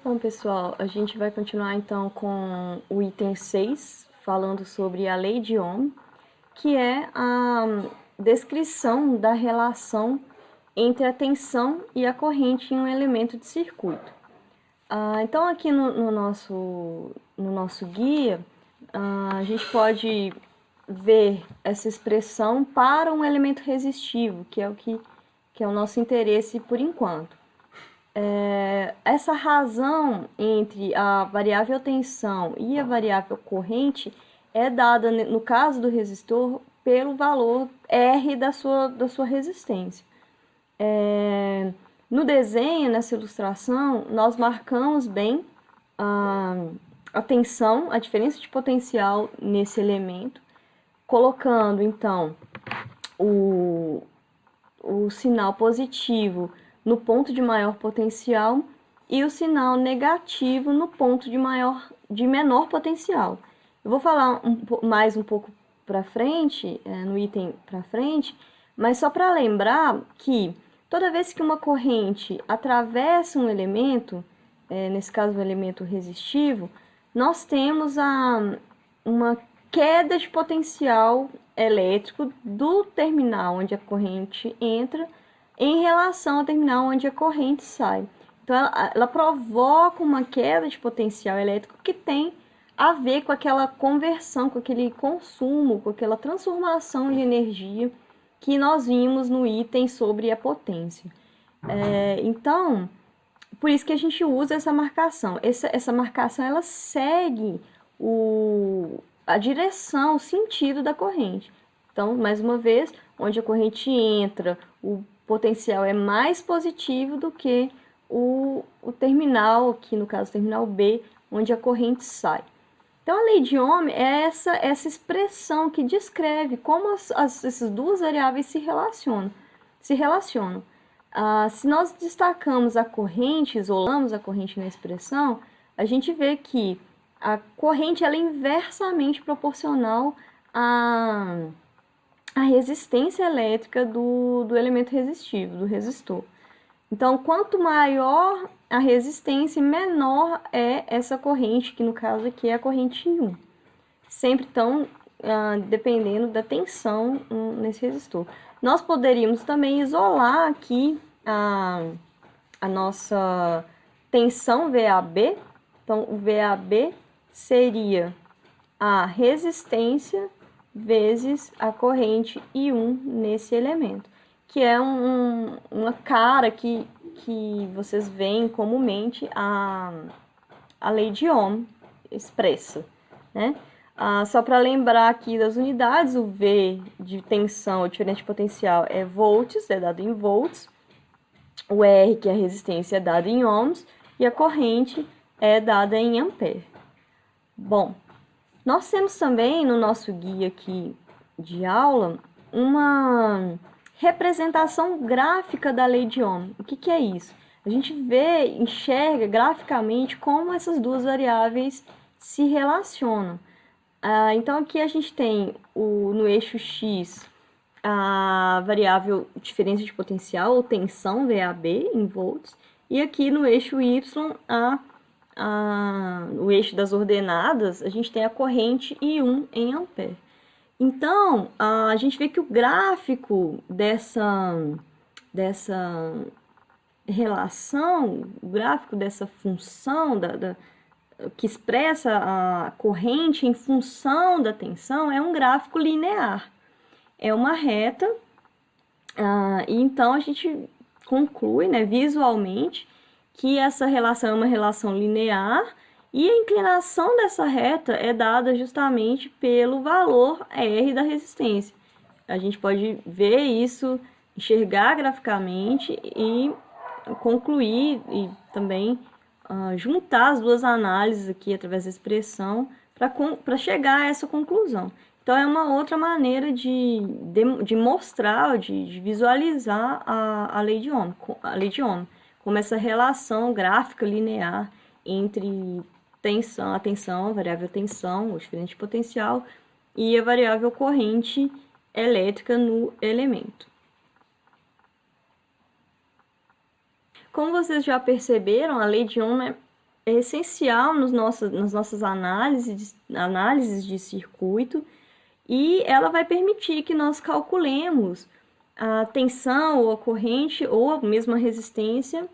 Bom, pessoal, a gente vai continuar então com o item 6, falando sobre a lei de Ohm, que é a descrição da relação entre a tensão e a corrente em um elemento de circuito. Então, aqui no nosso guia, a gente pode ver essa expressão para um elemento resistivo, que é o nosso interesse por enquanto. Essa razão entre a variável tensão e a variável corrente é dada, no caso do resistor, pelo valor R da sua resistência. No desenho, nessa ilustração, nós marcamos bem a tensão, a diferença de potencial nesse elemento, colocando, então, o sinal positivo no ponto de maior potencial e o sinal negativo no ponto de menor potencial. Eu vou falar mais um pouco para frente, no item para frente, mas só para lembrar que toda vez que uma corrente atravessa um elemento, nesse caso o elemento resistivo, nós temos uma queda de potencial elétrico do terminal onde a corrente entra em relação ao terminal onde a corrente sai. Então, ela provoca uma queda de potencial elétrico que tem a ver com aquela conversão, com aquele consumo, com aquela transformação de energia que nós vimos no item sobre a potência. Então, por isso que a gente usa essa marcação. Essa marcação, ela segue a direção, o sentido da corrente. Então, mais uma vez, onde a corrente entra, o potencial é mais positivo do que o terminal, aqui no caso o terminal B, onde a corrente sai. Então, a lei de Ohm é essa expressão que descreve como essas duas variáveis se relacionam. Se nós destacamos a corrente, isolamos a corrente na expressão, a gente vê que a corrente ela é inversamente proporcional à resistência elétrica do elemento resistivo, do resistor. Então, quanto maior a resistência, menor é essa corrente, que no caso aqui é a corrente I. Sempre tão dependendo da tensão nesse resistor. Nós poderíamos também isolar aqui a nossa tensão VAB. Então, o VAB seria a resistência vezes a corrente I1 nesse elemento, que é uma cara que vocês veem comumente a lei de Ohm expressa, né? Só para lembrar aqui das unidades, o V de tensão, diferente de potencial, é volts, é dado em volts, o R, que é a resistência, é dado em ohms, e a corrente é dada em ampere. Bom, nós temos também no nosso guia aqui de aula uma representação gráfica da lei de Ohm. O que é isso? A gente enxerga graficamente como essas duas variáveis se relacionam. Então aqui a gente tem no eixo X a variável diferença de potencial ou tensão VAB em volts, e aqui no eixo Y o eixo das ordenadas, a gente tem a corrente I1 em ampere. Então, a gente vê que o gráfico dessa relação, o gráfico dessa função que expressa a corrente em função da tensão é um gráfico linear. É uma reta, e então a gente conclui, né, visualmente, que essa relação é uma relação linear e a inclinação dessa reta é dada justamente pelo valor R da resistência. A gente pode ver isso, enxergar graficamente e concluir e também juntar as duas análises aqui através da expressão para chegar a essa conclusão. Então, é uma outra maneira de mostrar, de visualizar a lei de Ohm, como essa relação gráfica linear entre a tensão, a variável tensão, o diferente de potencial, e a variável corrente elétrica no elemento. Como vocês já perceberam, a lei de Ohm é essencial nas nossas análises de circuito, e ela vai permitir que nós calculemos a tensão ou a corrente ou a mesma resistência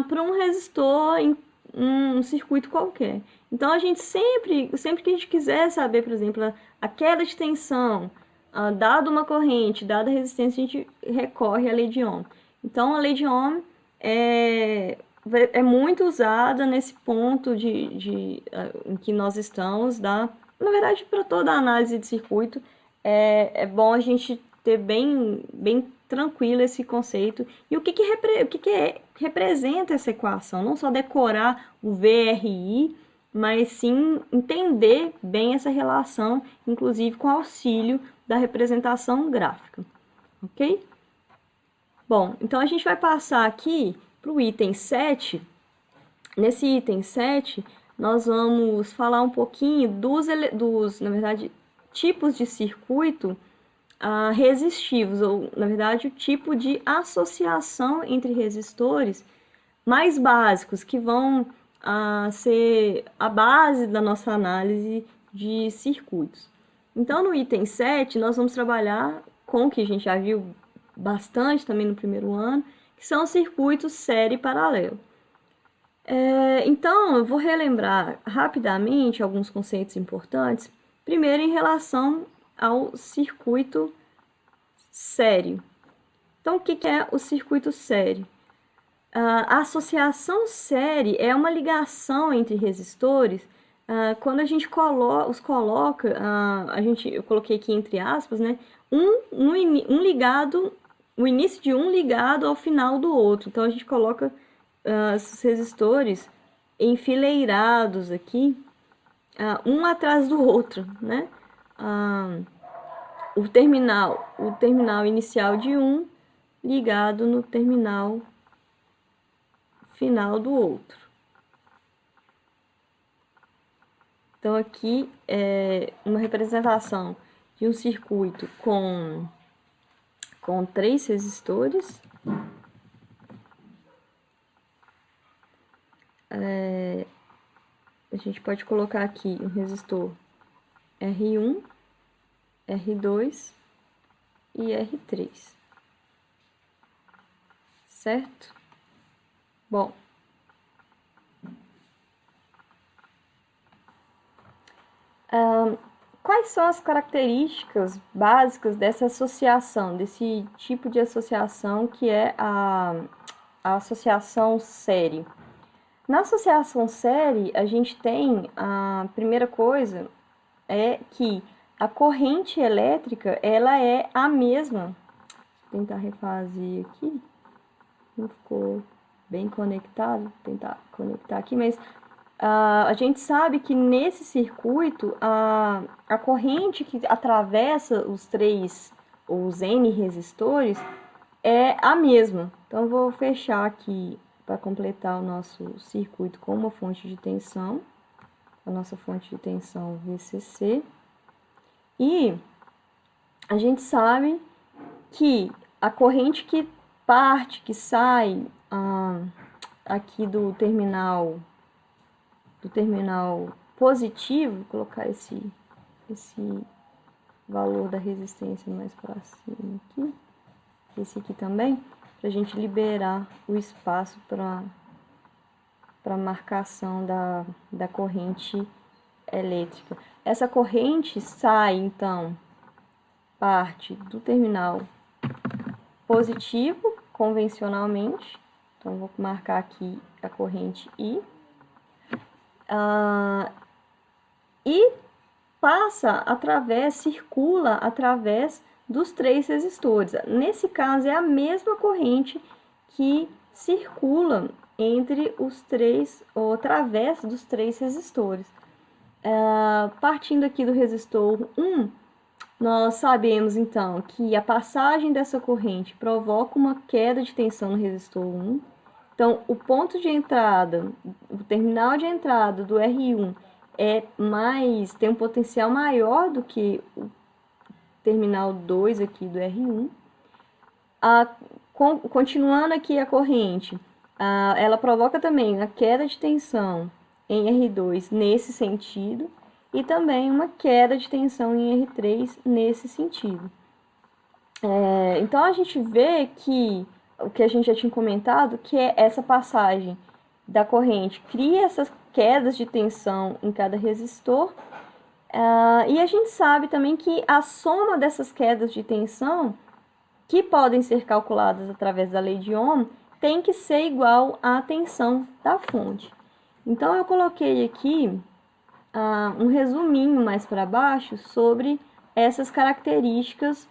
para um resistor em um circuito qualquer. Então, a gente sempre que a gente quiser saber, por exemplo, a queda de tensão, dado uma corrente, dada a resistência, a gente recorre à lei de Ohm. Então, a lei de Ohm é muito usada nesse ponto em que nós estamos, na verdade, para toda a análise de circuito, é bom a gente ter bem tranquilo esse conceito. E o que representa essa equação? Não só decorar o VRI, mas sim entender bem essa relação, inclusive com auxílio da representação gráfica. Ok? Bom, então a gente vai passar aqui para o item 7. Nesse item 7, nós vamos falar um pouquinho dos na verdade, tipos de circuito resistivos, ou, na verdade, o tipo de associação entre resistores mais básicos, que vão ser a base da nossa análise de circuitos. Então, no item 7, nós vamos trabalhar com o que a gente já viu bastante também no primeiro ano, que são os circuitos série e paralelo. Então, eu vou relembrar rapidamente alguns conceitos importantes. Primeiro, em relação ao circuito série. Então, o que é o circuito série? A associação série é uma ligação entre resistores. Quando a gente os coloca, eu coloquei aqui entre aspas, né? O início de um ligado ao final do outro. Então, a gente coloca esses resistores enfileirados aqui, um atrás do outro, né? O terminal inicial de um ligado no terminal final do outro. Então, aqui é uma representação de um circuito com 3 resistores. A gente pode colocar aqui um resistor R1, R2 e R3. Certo? Bom. Quais são as características básicas dessa associação, desse tipo de associação que é a associação série? Na associação série, a gente tem a primeira coisa é que a corrente elétrica ela é a mesma. Vou tentar refazer aqui, não ficou bem conectado, vou tentar conectar aqui, mas a gente sabe que nesse circuito a corrente que atravessa os N resistores é a mesma. Então, eu vou fechar aqui para completar o nosso circuito com uma fonte de tensão, a nossa fonte de tensão VCC. E a gente sabe que a corrente que sai aqui do terminal positivo, vou colocar esse valor da resistência mais para cima aqui, esse aqui também, para a gente liberar o espaço para marcação da corrente elétrica. Essa corrente sai, então, parte do terminal positivo, convencionalmente. Então, vou marcar aqui a corrente I. E circula através dos 3 resistores. Nesse caso, é a mesma corrente que circula entre os 3, ou através dos 3 resistores. Partindo aqui do resistor 1, nós sabemos, então, que a passagem dessa corrente provoca uma queda de tensão no resistor 1. Então, o ponto de entrada, o terminal de entrada do R1 tem um potencial maior do que o terminal 2 aqui do R1. Continuando aqui a corrente, ela provoca também a queda de tensão em R2 nesse sentido, e também uma queda de tensão em R3 nesse sentido. Então a gente vê que o que a gente já tinha comentado, que é essa passagem da corrente cria essas quedas de tensão em cada resistor, e a gente sabe também que a soma dessas quedas de tensão, que podem ser calculadas através da lei de Ohm, tem que ser igual à tensão da fonte. Então eu coloquei aqui um resuminho mais para baixo sobre essas características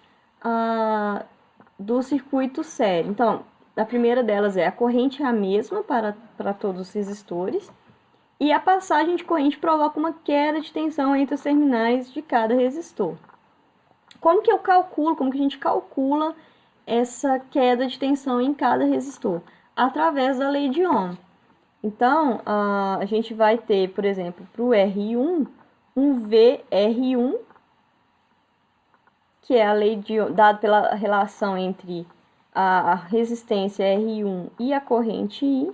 do circuito sério. Então, a primeira delas é a corrente é a mesma para todos os resistores, e a passagem de corrente provoca uma queda de tensão entre os terminais de cada resistor. Como que a gente calcula essa queda de tensão em cada resistor? Através da lei de Ohm. Então, a gente vai ter, por exemplo, para o R1, um VR1, que é a lei de Ohm, dado pela relação entre a resistência R1 e a corrente I.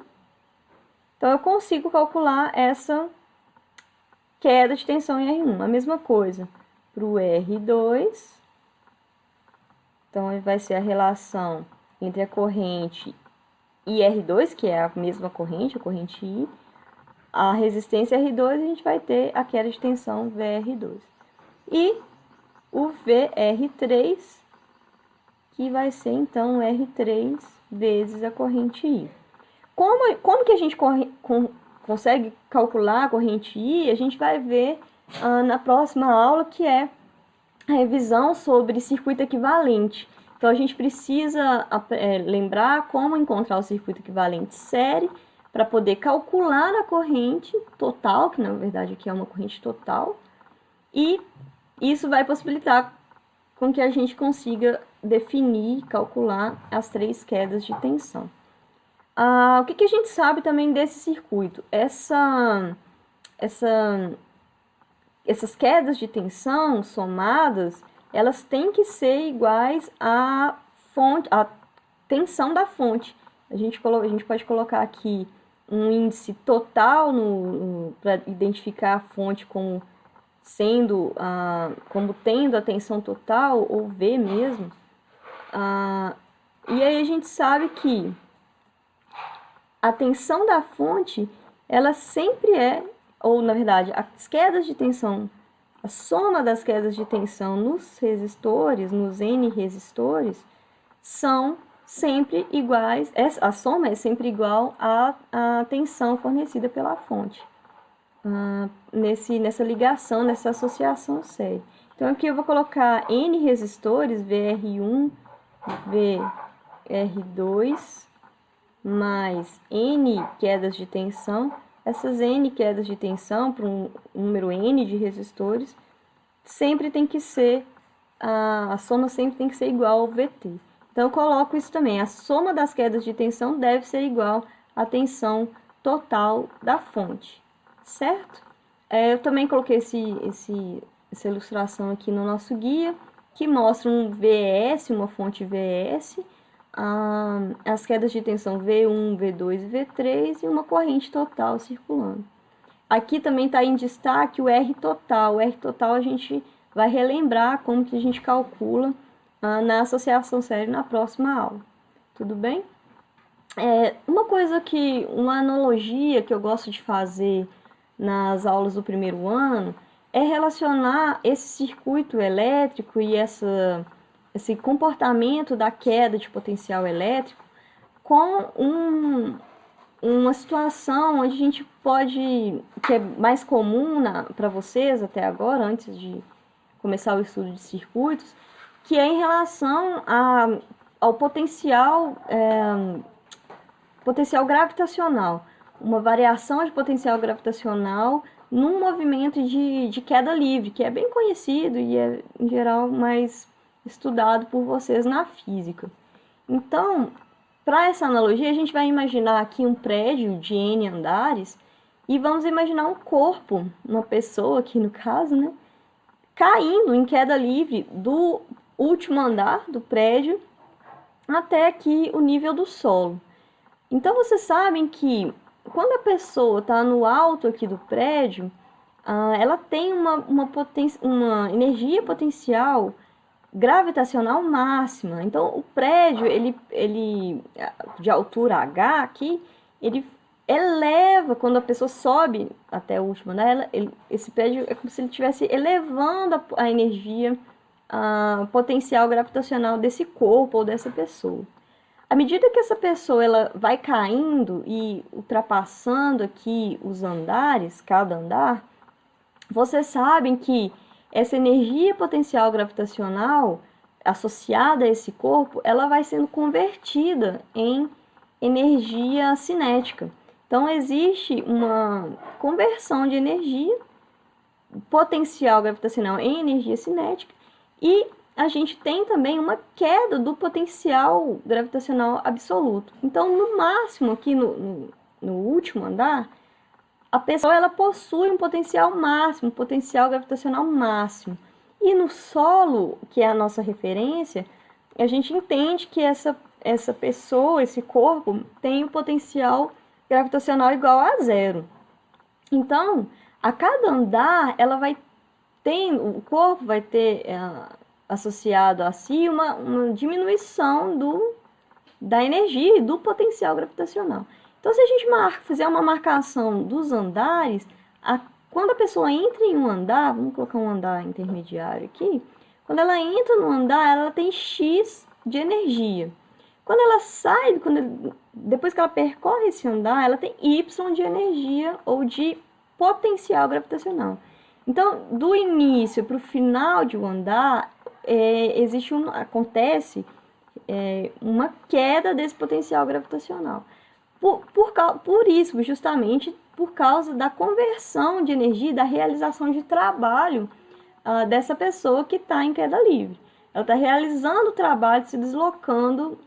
Então, eu consigo calcular essa queda de tensão em R1. A mesma coisa para o R2. Então, vai ser a relação entre a corrente e R2, que é a mesma corrente, a corrente I. A resistência R2, a gente vai ter a queda de tensão VR2. E o VR3, que vai ser, então, R3 vezes a corrente I. Como que a gente consegue calcular a corrente I? A gente vai ver na próxima aula, que é a revisão sobre circuito equivalente. Então, a gente precisa lembrar como encontrar o circuito equivalente série para poder calcular a corrente total, que na verdade aqui é uma corrente total, e isso vai possibilitar com que a gente consiga definir e calcular as 3 quedas de tensão. O que a gente sabe também desse circuito? Essas quedas de tensão somadas, elas têm que ser iguais à tensão da fonte. A gente pode colocar aqui um índice total para identificar a fonte como tendo a tensão total, ou V mesmo. E aí a gente sabe que a tensão da fonte, ela sempre ou na verdade, as quedas de tensão, a soma das quedas de tensão nos resistores, nos N resistores, são sempre iguais, a soma é sempre igual à tensão fornecida pela fonte, nessa ligação, nessa associação série. Então aqui eu vou colocar N resistores, VR1, VR2, mais N quedas de tensão. Essas N quedas de tensão para um número N de resistores sempre tem que ser, a soma sempre tem que ser igual ao VT. Então eu coloco isso também, a soma das quedas de tensão deve ser igual à tensão total da fonte, certo? Eu também coloquei essa ilustração aqui no nosso guia, que mostra um VS, uma fonte VS, as quedas de tensão V1, V2 e V3 e uma corrente total circulando. Aqui também está em destaque o R total. O R total a gente vai relembrar como que a gente calcula na associação série na próxima aula. Tudo bem? Uma analogia que eu gosto de fazer nas aulas do primeiro ano é relacionar esse circuito elétrico e esse comportamento da queda de potencial elétrico com uma situação onde a gente que é mais comum para vocês até agora, antes de começar o estudo de circuitos, que é em relação ao potencial gravitacional, uma variação de potencial gravitacional num movimento de queda livre, que é bem conhecido e é, em geral, mais estudado por vocês na física. Então, para essa analogia, a gente vai imaginar aqui um prédio de N andares e vamos imaginar um corpo, uma pessoa aqui no caso, né, caindo em queda livre do último andar do prédio até aqui o nível do solo. Então, vocês sabem que quando a pessoa está no alto aqui do prédio, ela tem uma energia potencial gravitacional máxima. Então, o prédio, ele de altura H aqui, ele eleva, quando a pessoa sobe até o último andar, esse prédio é como se ele estivesse elevando a energia potencial gravitacional desse corpo ou dessa pessoa. À medida que essa pessoa ela vai caindo e ultrapassando aqui os andares, cada andar, vocês sabem que essa energia potencial gravitacional associada a esse corpo, ela vai sendo convertida em energia cinética. Então, existe uma conversão de energia potencial gravitacional em energia cinética e a gente tem também uma queda do potencial gravitacional absoluto. Então, no máximo, aqui no último andar, a pessoa ela possui um potencial máximo, um potencial gravitacional máximo. E no solo, que é a nossa referência, a gente entende que essa pessoa, esse corpo, tem o potencial gravitacional igual a zero. Então, a cada andar, o corpo vai ter associado a si uma diminuição da energia e do potencial gravitacional. Então, se a gente fizer uma marcação dos andares, quando a pessoa entra em um andar, vamos colocar um andar intermediário aqui, quando ela entra no andar, ela tem X de energia. Quando ela sai, depois que ela percorre esse andar, ela tem Y de energia ou de potencial gravitacional. Então, do início para o final de um andar, acontece uma queda desse potencial gravitacional. Por isso, justamente por causa da conversão de energia, da realização de trabalho dessa pessoa que está em queda livre. Ela está realizando o trabalho, se deslocando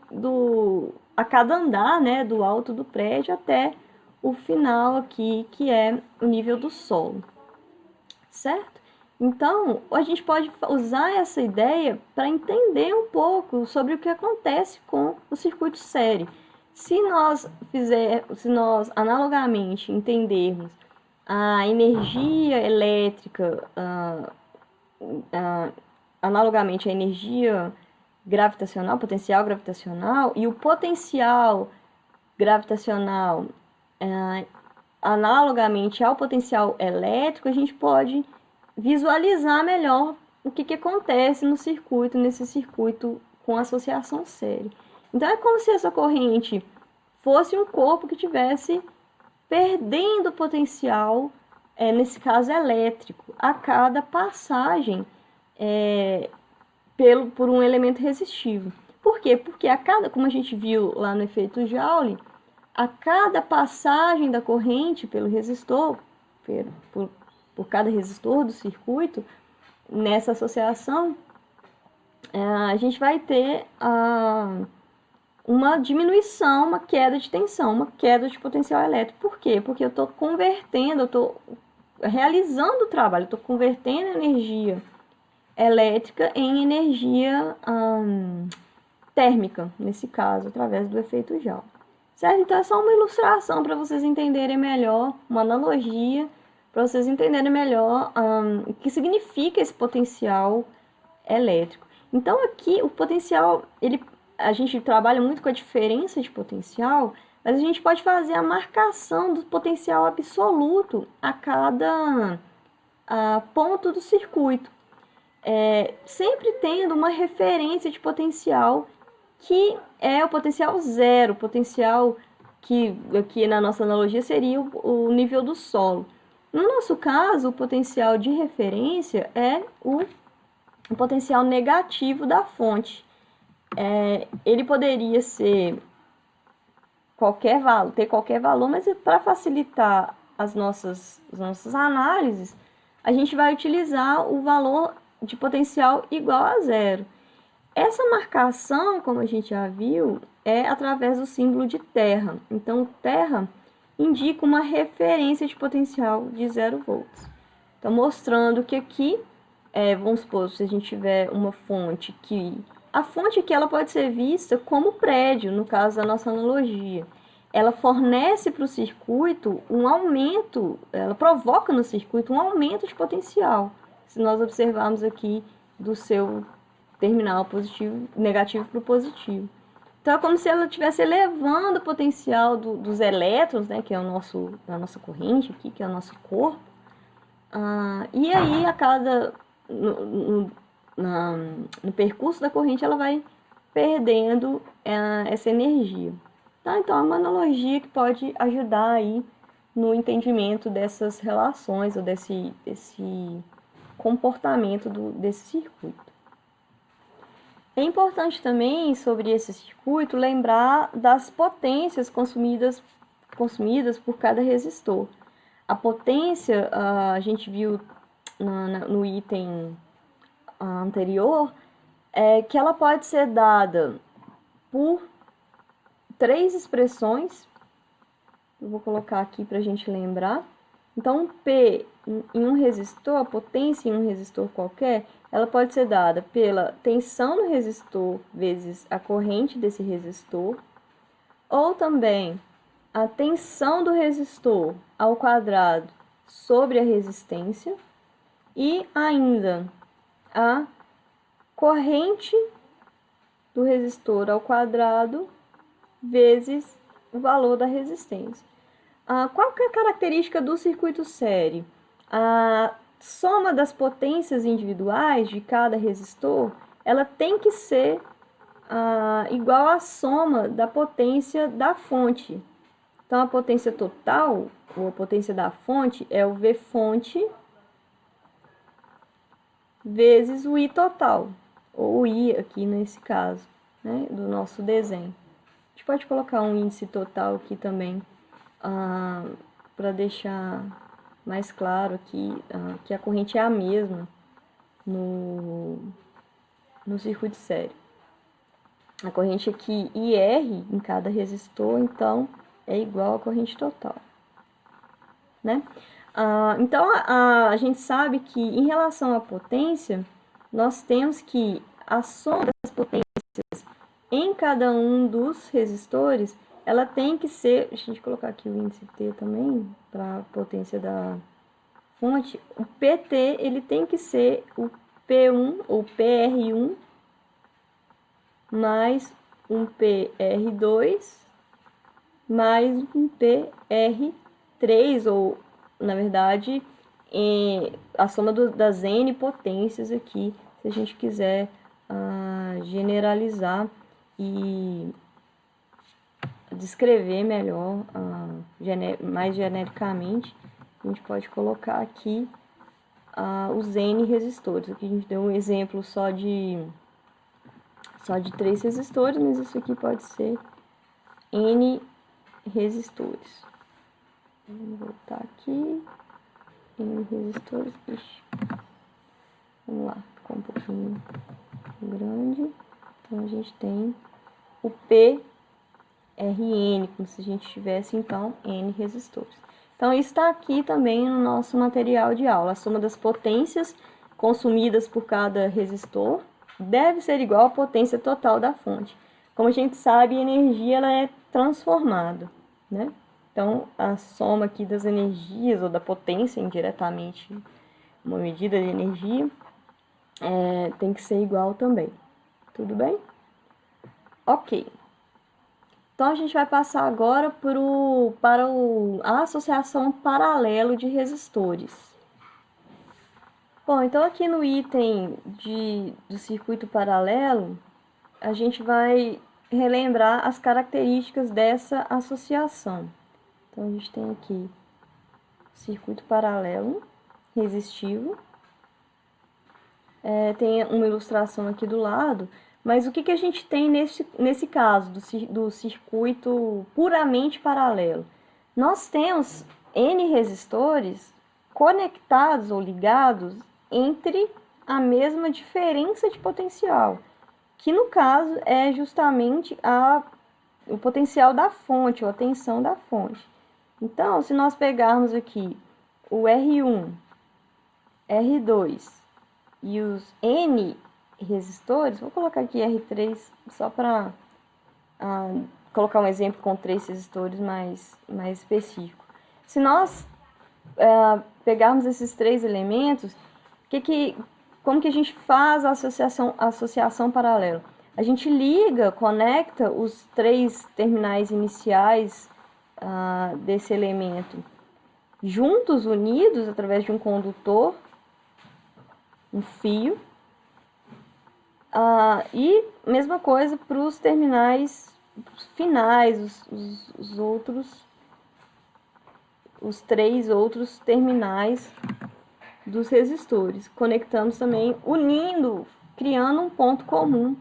a cada andar, né, do alto do prédio até o final aqui, que é o nível do solo. Certo? Então, a gente pode usar essa ideia para entender um pouco sobre o que acontece com o circuito série. Se nós analogamente entendermos a energia elétrica, analogamente a energia gravitacional, potencial gravitacional, e o potencial gravitacional analogamente ao potencial elétrico, a gente pode visualizar melhor o que acontece nesse circuito com associação série. Então, é como se essa corrente fosse um corpo que estivesse perdendo potencial, nesse caso elétrico, a cada passagem por um elemento resistivo. Por quê? Porque como a gente viu lá no efeito Joule, a cada passagem da corrente pelo resistor, por cada resistor do circuito, nessa associação, a gente vai ter uma diminuição, uma queda de tensão, uma queda de potencial elétrico. Por quê? Porque eu estou convertendo, eu estou realizando o trabalho, eu estou convertendo energia elétrica em energia térmica, nesse caso, através do efeito Joule. Certo? Então, é só uma ilustração para vocês entenderem melhor, uma analogia, para vocês entenderem melhor o que significa esse potencial elétrico. Então, aqui, o potencial, a gente trabalha muito com a diferença de potencial, mas a gente pode fazer a marcação do potencial absoluto a cada ponto do circuito. Sempre tendo uma referência de potencial que é o potencial zero, o potencial que aqui na nossa analogia seria o nível do solo. No nosso caso, o potencial de referência é o potencial negativo da fonte. Ele poderia ser ter qualquer valor, mas para facilitar as nossas análises, a gente vai utilizar o valor de potencial igual a zero. Essa marcação, como a gente já viu, é através do símbolo de terra. Então, terra indica uma referência de potencial de 0 volts. Então, mostrando que aqui, vamos supor, se a gente tiver uma fonte a fonte aqui ela pode ser vista como prédio, no caso da nossa analogia. ela fornece para o circuito um aumento, ela provoca no circuito um aumento de potencial. Se nós observarmos aqui do seu terminal positivo, negativo para o positivo. Então, é como se ela estivesse elevando o potencial dos elétrons, né, que é a nossa corrente aqui, que é o nosso corpo. E aí, no percurso da corrente, ela vai perdendo essa energia. Tá? Então, é uma analogia que pode ajudar aí no entendimento dessas relações ou desse comportamento desse circuito. É importante também, sobre esse circuito, lembrar das potências consumidas por cada resistor. A potência, a gente viu no item anterior, que ela pode ser dada por 3 expressões. Eu vou colocar aqui para a gente lembrar. Então, P em um resistor, a potência em um resistor qualquer, ela pode ser dada pela tensão no resistor vezes a corrente desse resistor, ou também a tensão do resistor ao quadrado sobre a resistência, e ainda a corrente do resistor ao quadrado vezes o valor da resistência. Qual que é a característica do circuito série? A soma das potências individuais de cada resistor, ela tem que ser igual à soma da potência da fonte. Então, a potência total, ou a potência da fonte, é o V fonte vezes o I total, ou o I aqui nesse caso, né, do nosso desenho. A gente pode colocar um índice total aqui também, para deixar mais claro aqui que a corrente é a mesma no circuito série. A corrente aqui IR em cada resistor, então, é igual à corrente total, né? Então, a gente sabe que, em relação à potência, nós temos que a soma das potências em cada um dos resistores, ela tem que ser, deixa a gente colocar aqui o índice T também, para a potência da fonte, o PT, ele tem que ser o P1 ou PR1 mais um PR2 mais um PR3, ou, na verdade, a soma das N potências aqui, se a gente quiser generalizar e descrever melhor, mais genericamente, a gente pode colocar aqui os N resistores. Aqui a gente deu um exemplo só de 3 resistores, mas isso aqui pode ser N resistores. Vamos voltar aqui. N resistores. Ixi. Vamos lá, ficou um pouquinho grande. Então, a gente tem o PRN, como se a gente tivesse, então, N resistores. Então, isso está aqui também no nosso material de aula. A soma das potências consumidas por cada resistor deve ser igual à potência total da fonte. Como a gente sabe, a energia ela é transformada, né? Então, a soma aqui das energias, ou da potência indiretamente, uma medida de energia, tem que ser igual também. Tudo bem? Ok. Então, a gente vai passar agora para a associação paralelo de resistores. Bom, então aqui no item do circuito paralelo, a gente vai relembrar as características dessa associação. Então, a gente tem aqui circuito paralelo resistivo. Tem uma ilustração aqui do lado, mas o que a gente tem nesse caso do circuito puramente paralelo? Nós temos N resistores conectados ou ligados entre a mesma diferença de potencial, que no caso é justamente o potencial da fonte, ou a tensão da fonte. Então, se nós pegarmos aqui o R1, R2 e os N resistores, vou colocar aqui R3 só para colocar um exemplo com 3 resistores mais específico. Se nós pegarmos esses 3 elementos, como que a gente faz a associação paralela? A gente conecta os 3 terminais iniciais desse elemento juntos, unidos, através de um condutor, um fio. E mesma coisa para os terminais finais, os 3 outros terminais dos resistores. Conectamos também, unindo, criando um ponto comum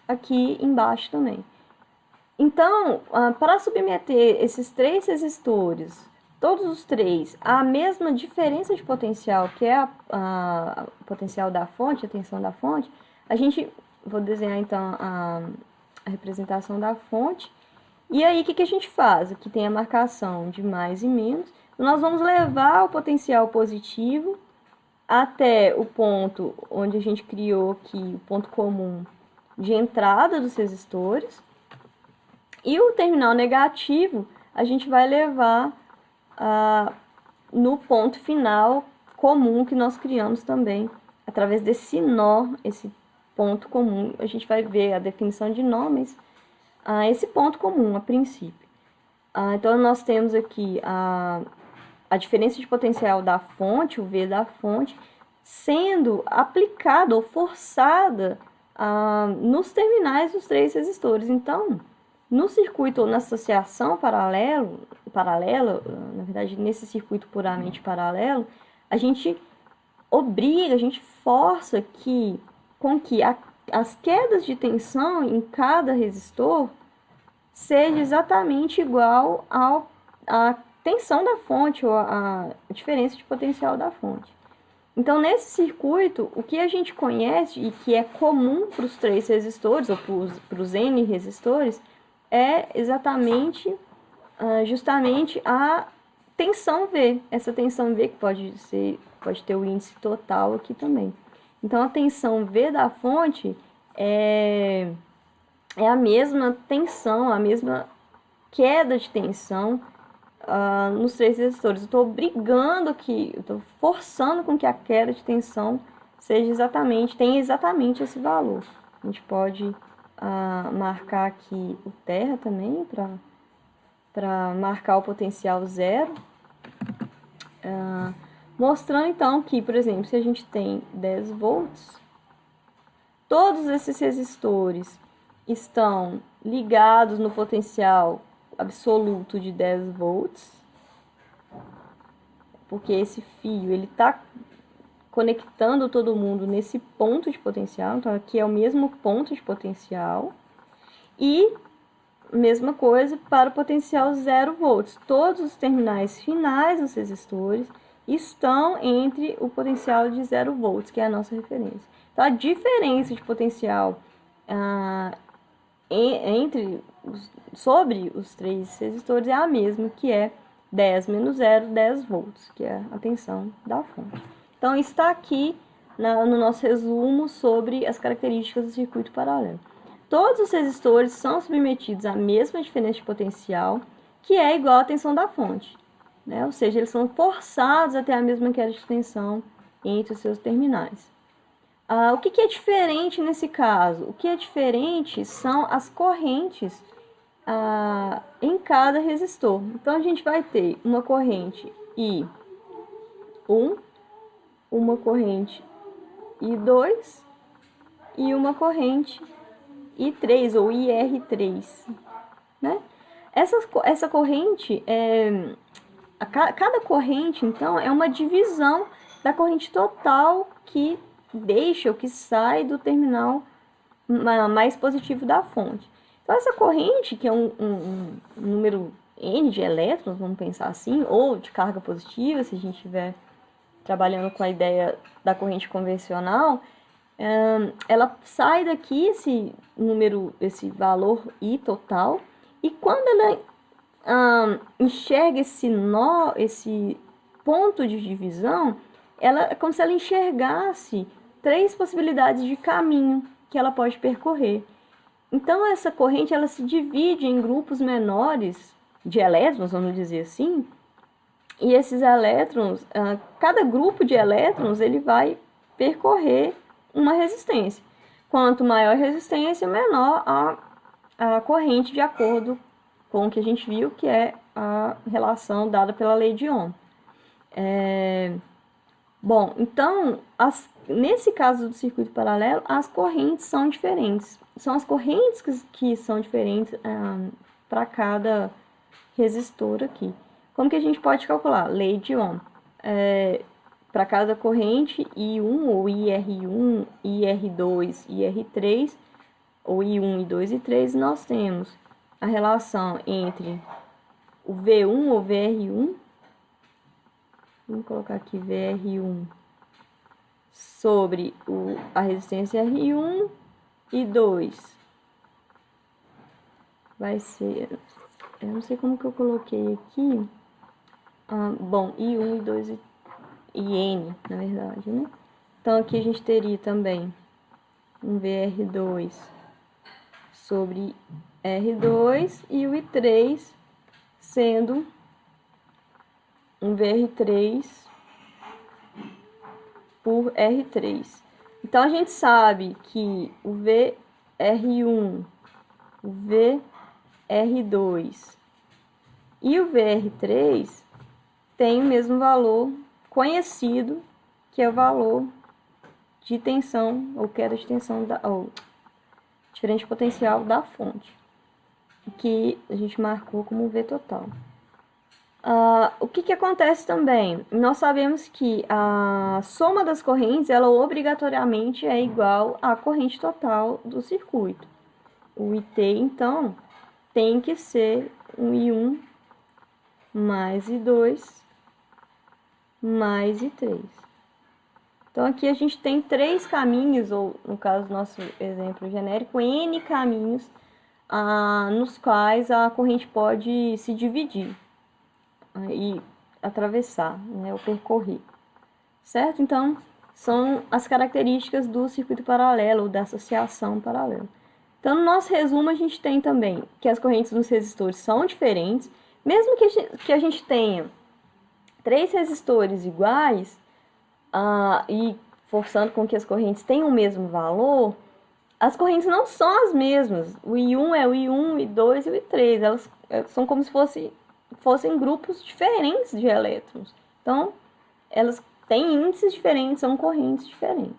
aqui embaixo também. Então, para submeter esses 3 resistores, todos os 3, à mesma diferença de potencial, que é a potencial da fonte, a tensão da fonte, vou desenhar então a representação da fonte. E aí, o que a gente faz? Aqui tem a marcação de mais e menos. Nós vamos levar o potencial positivo até o ponto onde a gente criou aqui o ponto comum de entrada dos resistores. E o terminal negativo a gente vai levar no ponto final comum que nós criamos também, através desse nó, esse ponto comum. A gente vai ver a definição de nó, mas esse ponto comum a princípio. Então, nós temos aqui a diferença de potencial da fonte, o V da fonte, sendo aplicada ou forçada nos terminais dos 3 resistores. Então, no circuito ou na associação paralela, na verdade, nesse circuito puramente paralelo, a gente força com que as quedas de tensão em cada resistor seja exatamente igual à tensão da fonte ou a diferença de potencial da fonte. Então, nesse circuito, o que a gente conhece e que é comum para os 3 resistores ou para os N resistores é exatamente, justamente a tensão V. Essa tensão V que pode ter o índice total aqui também. Então, a tensão V da fonte é a mesma tensão, a mesma queda de tensão nos 3 resistores. Eu estou forçando com que a queda de tensão tenha exatamente esse valor. A gente pode marcar aqui o terra também, para marcar o potencial zero. Mostrando então que, por exemplo, se a gente tem 10 volts, todos esses resistores estão ligados no potencial absoluto de 10 volts, porque esse fio ele está conectando todo mundo nesse ponto de potencial. Então, aqui é o mesmo ponto de potencial. E mesma coisa para o potencial 0 volts. Todos os terminais finais dos resistores estão entre o potencial de 0 volts, que é a nossa referência. Então, a diferença de potencial sobre os 3 resistores é a mesma, que é 10 menos 0, 10 volts, que é a tensão da fonte. Então, está aqui no nosso resumo sobre as características do circuito paralelo. Todos os resistores são submetidos à mesma diferença de potencial, que é igual à tensão da fonte, né? Ou seja, eles são forçados a ter a mesma queda de tensão entre os seus terminais. O que é diferente nesse caso? O que é diferente são as correntes em cada resistor. Então, a gente vai ter uma corrente I1, uma corrente I2 e uma corrente I3 ou IR3, né? Essa corrente, cada corrente, então, é uma divisão da corrente total que deixa ou que sai do terminal mais positivo da fonte. Então, essa corrente, que é um número N de elétrons, vamos pensar assim, ou de carga positiva, se a gente estiver trabalhando com a ideia da corrente convencional, ela sai daqui, esse valor I total, e quando ela enxerga esse nó, esse ponto de divisão, é como se ela enxergasse 3 possibilidades de caminho que ela pode percorrer. Então, essa corrente ela se divide em grupos menores de elétrons, vamos dizer assim, e esses elétrons, cada grupo de elétrons, ele vai percorrer uma resistência. Quanto maior a resistência, menor a corrente, de acordo com o que a gente viu, que é a relação dada pela lei de Ohm. Bom, então, nesse caso do circuito paralelo, as correntes são diferentes. São as correntes que são diferentes para cada resistor aqui. Como que a gente pode calcular? Lei de Ohm. Para cada corrente I1 ou IR1, IR2, IR3, ou I1, I2 e 3, nós temos a relação entre o V1 ou VR1, vamos colocar aqui VR1, sobre a resistência R1 e 2. Vai ser, eu não sei como que eu coloquei aqui, bom, I1, I2 e N, na verdade, né? Então, aqui a gente teria também um VR2 sobre R2 e o I3 sendo um VR3 por R3. Então, a gente sabe que o VR1, o VR2 e o VR3 têm o mesmo valor conhecido, que é o valor de tensão, ou queda de tensão, ou diferente potencial da fonte, que a gente marcou como V total. O que acontece também? Nós sabemos que a soma das correntes, ela obrigatoriamente é igual à corrente total do circuito. O IT, então, tem que ser um I1 mais I2 mais I3. Então, aqui a gente tem 3 caminhos, ou no caso do nosso exemplo genérico, N caminhos nos quais a corrente pode se dividir e atravessar, né, ou percorrer, certo? Então, são as características do circuito paralelo, ou da associação paralela. Então, no nosso resumo, a gente tem também que as correntes dos resistores são diferentes, mesmo que a gente tenha 3 resistores iguais, e forçando com que as correntes tenham o mesmo valor, as correntes não são as mesmas. O I1 é o I1, o I2 e o I3. Elas são como se fossem grupos diferentes de elétrons. Então, elas têm índices diferentes, são correntes diferentes.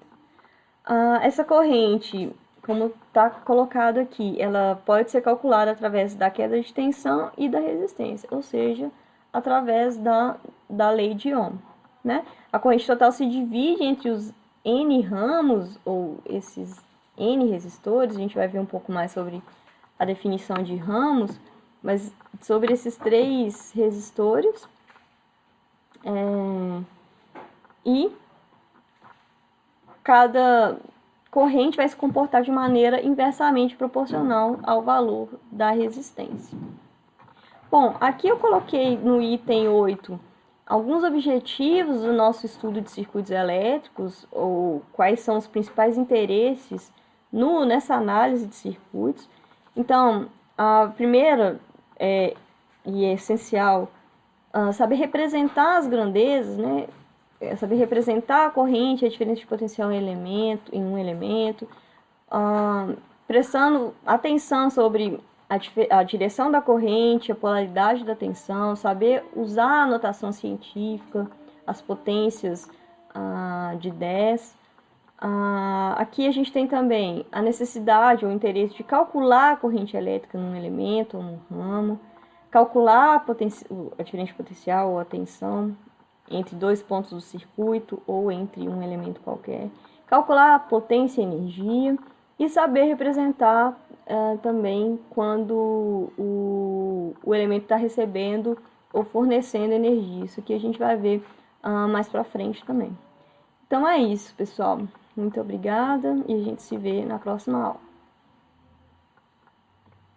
Essa corrente, como está colocado aqui, ela pode ser calculada através da queda de tensão e da resistência, ou seja, através da lei de Ohm, né? A corrente total se divide entre os N ramos, ou esses N resistores. A gente vai ver um pouco mais sobre a definição de ramos, mas sobre esses 3 resistores. E cada corrente vai se comportar de maneira inversamente proporcional ao valor da resistência. Bom, aqui eu coloquei no item 8 alguns objetivos do nosso estudo de circuitos elétricos, ou quais são os principais interesses nessa análise de circuitos. Então, a primeira e é essencial saber representar as grandezas, né? Saber representar a corrente, a diferença de potencial em um elemento, prestando atenção sobre a direção da corrente, a polaridade da tensão, saber usar a notação científica, as potências de 10. Aqui a gente tem também a necessidade ou interesse de calcular a corrente elétrica num elemento ou num ramo, calcular a diferença de potencial ou a tensão entre 2 pontos do circuito ou entre um elemento qualquer, calcular a potência e energia e saber representar também quando o elemento está recebendo ou fornecendo energia. Isso aqui a gente vai ver mais para frente também. Então é isso, pessoal. Muito obrigada e a gente se vê na próxima aula.